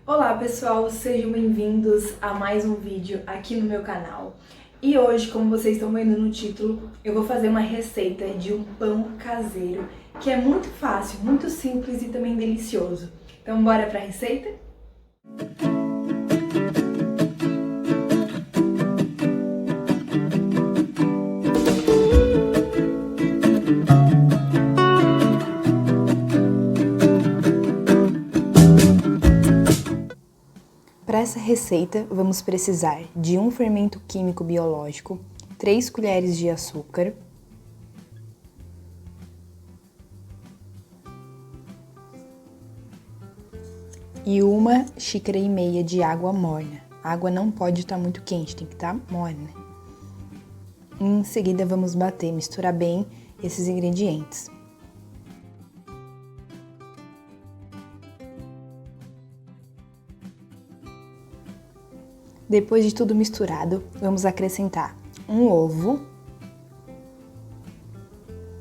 Olá pessoal, sejam bem-vindos a mais um vídeo aqui no meu canal. E hoje, como vocês estão vendo no título, eu vou fazer uma receita de um pão caseiro, que é muito fácil, muito simples e também delicioso. Então bora pra receita? Para essa receita, vamos precisar de um fermento químico biológico, 3 colheres de açúcar, e 1,5 xícaras de água morna. A água não pode estar muito quente, tem que estar morna. Em seguida, vamos bater, misturar bem esses ingredientes. Depois de tudo misturado, vamos acrescentar um ovo,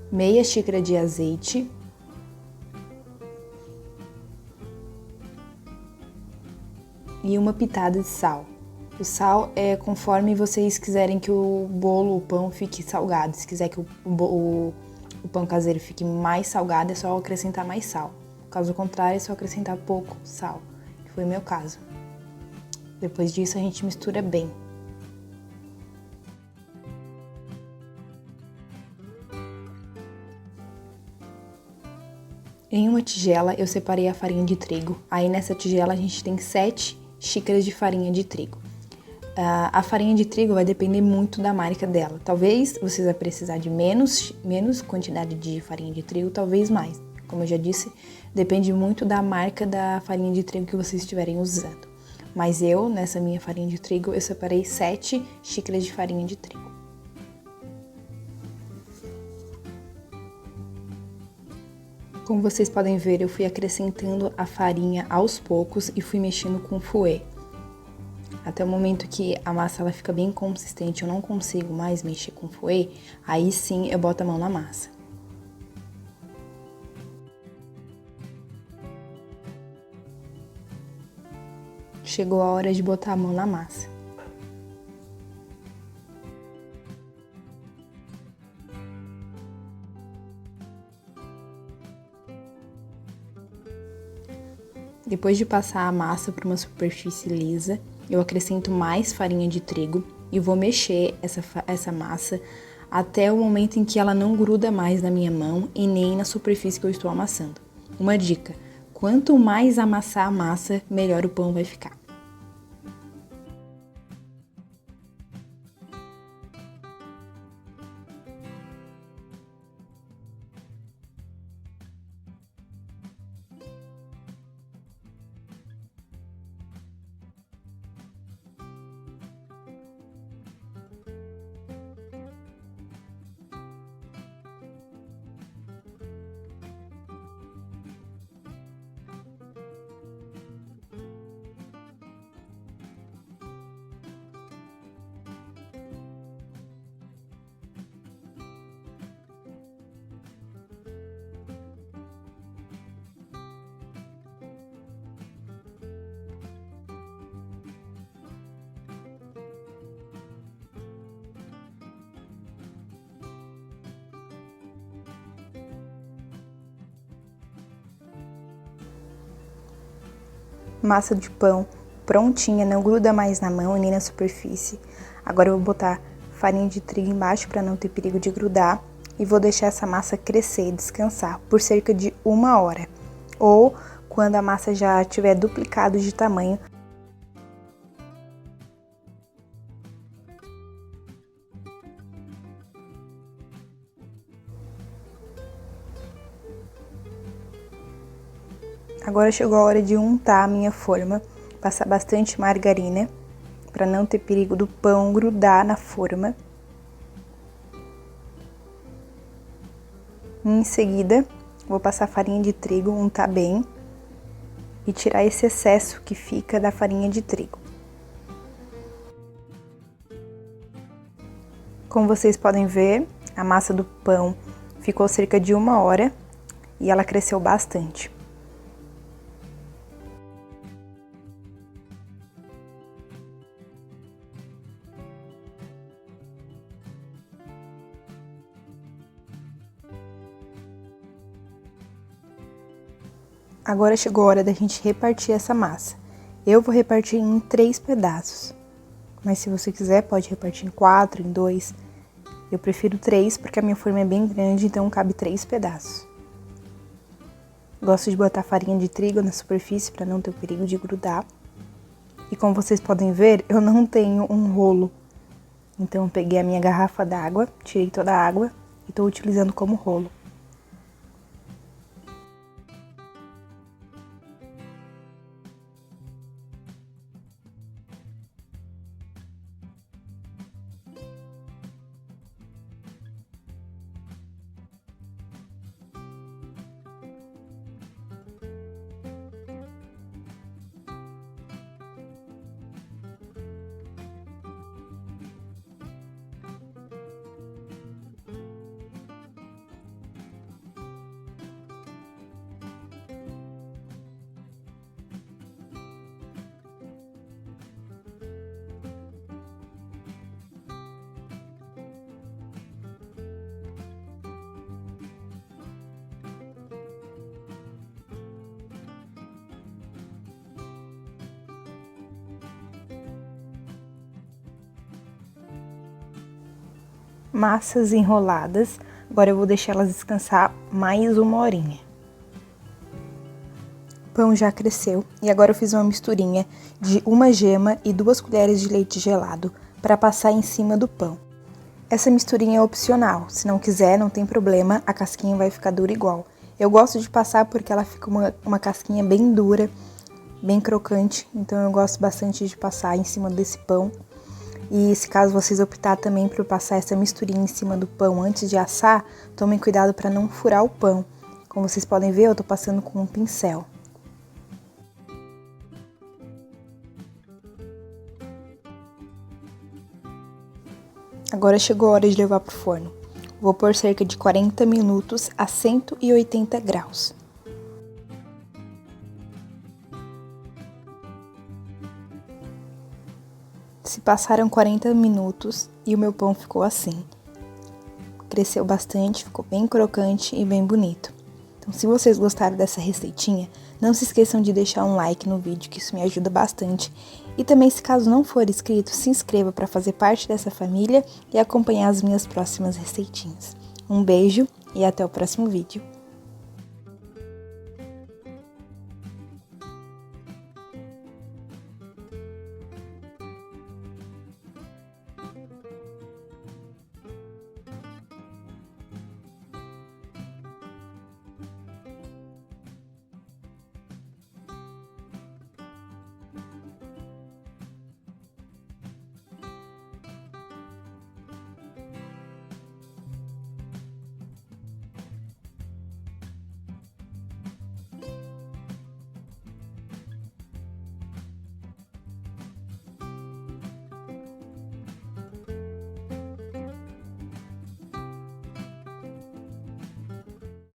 meia xícara de azeite, e uma pitada de sal. O sal é conforme vocês quiserem que o bolo, o pão fique salgado. Se quiser que o pão caseiro fique mais salgado, é só acrescentar mais sal. Caso contrário, é só acrescentar pouco sal, que foi o meu caso. Depois disso, a gente mistura bem. Em uma tigela, eu separei a farinha de trigo. Aí, nessa tigela, a gente tem 7 xícaras de farinha de trigo. A farinha de trigo vai depender muito da marca dela. Talvez você vai precisar de menos quantidade de farinha de trigo, talvez mais. Como eu já disse, depende muito da marca da farinha de trigo que vocês estiverem usando. Mas eu, nessa minha farinha de trigo, eu separei 7 xícaras de farinha de trigo. Como vocês podem ver, eu fui acrescentando a farinha aos poucos e fui mexendo com o fouet. Até o momento que a massa ela fica bem consistente, eu não consigo mais mexer com o fouet, aí sim eu boto a mão na massa. Chegou a hora de botar a mão na massa. Depois de passar a massa para uma superfície lisa, eu acrescento mais farinha de trigo e vou mexer essa massa até o momento em que ela não gruda mais na minha mão e nem na superfície que eu estou amassando. Uma dica: quanto mais amassar a massa, melhor o pão vai ficar. Massa de pão prontinha, não gruda mais na mão e nem na superfície. Agora eu vou botar farinha de trigo embaixo para não ter perigo de grudar e vou deixar essa massa crescer, descansar por cerca de 1 hora. Ou quando a massa já tiver duplicado de tamanho. Agora chegou a hora de untar a minha forma, passar bastante margarina, para não ter perigo do pão grudar na forma. Em seguida, vou passar farinha de trigo, untar bem e tirar esse excesso que fica da farinha de trigo. Como vocês podem ver, a massa do pão ficou cerca de 1 hora e ela cresceu bastante. Agora chegou a hora da gente repartir essa massa. Eu vou repartir em 3 pedaços, mas se você quiser pode repartir em 4, em 2. Eu prefiro 3 porque a minha forma é bem grande, então cabe 3 pedaços. Gosto de botar farinha de trigo na superfície para não ter o perigo de grudar. E como vocês podem ver, eu não tenho um rolo. Então eu peguei a minha garrafa d'água, tirei toda a água e estou utilizando como rolo. Massas enroladas, agora eu vou deixar elas descansar mais 1 horinha. O pão já cresceu e agora eu fiz uma misturinha de 1 gema e 2 colheres de leite gelado para passar em cima do pão. Essa misturinha é opcional, se não quiser não tem problema, a casquinha vai ficar dura igual. Eu gosto de passar porque ela fica uma casquinha bem dura, bem crocante, então eu gosto bastante de passar em cima desse pão. E se caso vocês optar também por passar essa misturinha em cima do pão antes de assar, tomem cuidado para não furar o pão. Como vocês podem ver, eu tô passando com um pincel. Agora chegou a hora de levar pro forno. Vou pôr cerca de 40 minutos a 180 graus. Se passaram 40 minutos e o meu pão ficou assim. Cresceu bastante, ficou bem crocante e bem bonito. Então, se vocês gostaram dessa receitinha, não se esqueçam de deixar um like no vídeo, que isso me ajuda bastante. E também, se caso não for inscrito, se inscreva para fazer parte dessa família e acompanhar as minhas próximas receitinhas. Um beijo e até o próximo vídeo.